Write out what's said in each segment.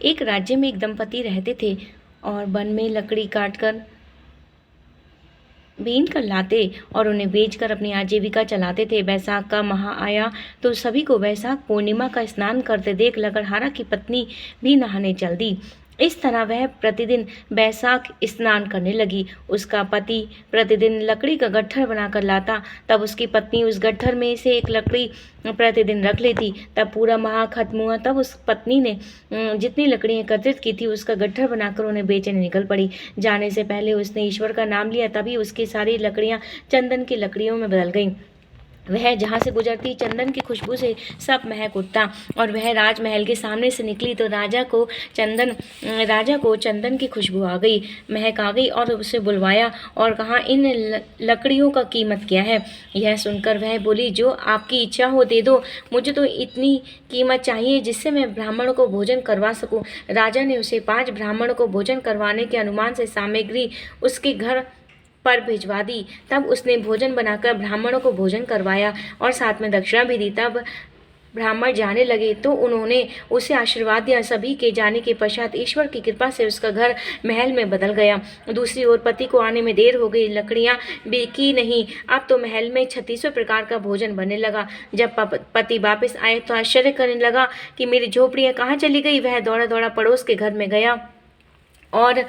एक राज्य में एक दंपति रहते थे और वन में लकड़ी काटकर बीन कर लाते और उन्हें बेचकर अपनी आजीविका चलाते थे। वैशाख का माह आया तो सभी को वैशाख पूर्णिमा का स्नान करते देख लकड़हारा की पत्नी भी नहाने चल दी। इस तरह वह प्रतिदिन वैशाख स्नान करने लगी। उसका पति प्रतिदिन लकड़ी का गट्ठर बनाकर लाता, तब उसकी पत्नी उस गट्ठर में से एक लकड़ी प्रतिदिन रख लेती। तब पूरा माह खत्म हुआ, तब उस पत्नी ने जितनी लकड़ियाँ एकत्रित की थी उसका गट्ठर बनाकर उन्हें बेचने निकल पड़ी। जाने से पहले उसने ईश्वर का नाम लिया, तभी उसकी सारी लकड़ियाँ चंदन की लकड़ियों में बदल गईं। वह जहाँ से गुजरती चंदन की खुशबू से सब महक उठता और वह राजमहल के सामने से निकली तो राजा को चंदन की खुशबू आ गई, महक आ गई और उसे बुलवाया और कहा, इन लकड़ियों का कीमत क्या है। यह सुनकर वह बोली, जो आपकी इच्छा हो दे दो, मुझे तो इतनी कीमत चाहिए जिससे मैं ब्राह्मणों को भोजन करवा सकूं। राजा ने उसे 5 ब्राह्मणों को भोजन करवाने के अनुमान से सामग्री उसके घर पर भिजवा दी। तब उसने भोजन बनाकर ब्राह्मणों को भोजन करवाया और साथ में दक्षिणा भी दी। तब ब्राह्मण जाने लगे तो उन्होंने उसे आशीर्वाद दिया। सभी के जाने के पश्चात ईश्वर की कृपा से उसका घर महल में बदल गया। दूसरी ओर पति को आने में देर हो गई, लकड़ियां बिकी नहीं। अब तो महल में 36 प्रकार का भोजन बनने लगा। जब पति वापस आए तो आश्चर्य करने लगा कि मेरी झोपड़ियाँ कहाँ चली गई। वह दौड़ा दौड़ा पड़ोस के घर में गया और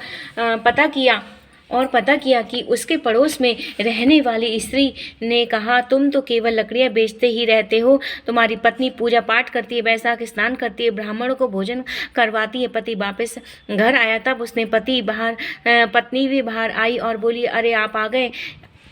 पता किया कि उसके पड़ोस में रहने वाली स्त्री ने कहा, तुम तो केवल लकड़ियां बेचते ही रहते हो, तुम्हारी पत्नी पूजा पाठ करती है, वैशाख स्नान करती है, ब्राह्मणों को भोजन करवाती है। पति वापस घर आया, तब उसने पत्नी भी बाहर आई और बोली, अरे आप आ गए,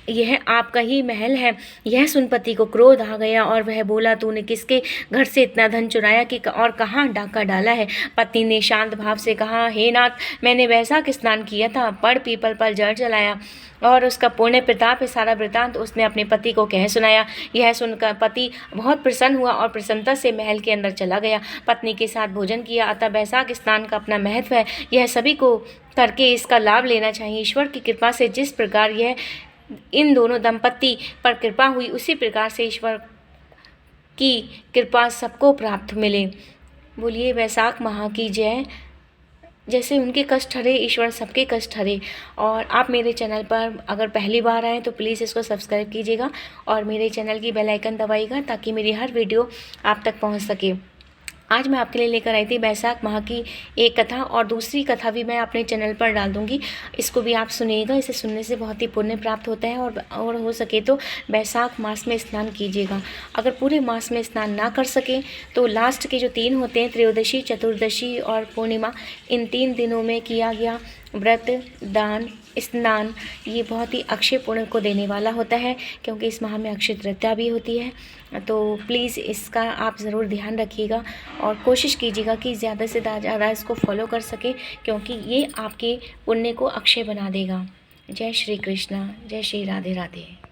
यह आपका ही महल है। यह सुन पति को क्रोध आ गया और वह बोला, तूने किसके घर से इतना धन चुराया कि और कहाँ डाका डाला है। पत्नी ने शांत भाव से कहा, हे नाथ, मैंने वैशाख स्नान किया था, बड़ पीपल पर जल जलाया और उसका पुण्य प्रताप है। सारा वृतांत उसने अपने पति को कह सुनाया। यह सुनकर पति बहुत प्रसन्न हुआ और प्रसन्नता से महल के अंदर चला गया। पत्नी के साथ भोजन किया। अतः वैशाख स्नान का अपना महत्व है, यह सभी को करके इसका लाभ लेना चाहिए। ईश्वर की कृपा से जिस प्रकार इन दोनों दंपति पर कृपा हुई, उसी प्रकार से ईश्वर की कृपा सबको प्राप्त मिले। बोलिए वैशाख माह की जय। जैसे उनके कष्ट हरे, ईश्वर सबके कष्ट हरे। और आप मेरे चैनल पर अगर पहली बार आए तो प्लीज़ इसको सब्सक्राइब कीजिएगा और मेरे चैनल की बेल आइकन दबाइएगा ताकि मेरी हर वीडियो आप तक पहुंच सके। आज मैं आपके लिए लेकर आई थी वैशाख माह की एक कथा और दूसरी कथा भी मैं अपने चैनल पर डाल दूंगी, इसको भी आप सुनिएगा। इसे सुनने से बहुत ही पुण्य प्राप्त होता है और हो सके तो वैशाख मास में स्नान कीजिएगा। अगर पूरे मास में स्नान ना कर सके तो लास्ट के जो 3 होते हैं, त्रयोदशी, चतुर्दशी और पूर्णिमा, इन 3 दिनों में किया गया व्रत, दान, स्नान, ये बहुत ही अक्षय पुण्य को देने वाला होता है, क्योंकि इस माह में अक्षय तृतीया भी होती है। तो प्लीज़ इसका आप ज़रूर ध्यान रखिएगा और कोशिश कीजिएगा कि ज़्यादा से ज़्यादा इसको फॉलो कर सके, क्योंकि ये आपके पुण्य को अक्षय बना देगा। जय श्री कृष्णा, जय श्री राधे राधे।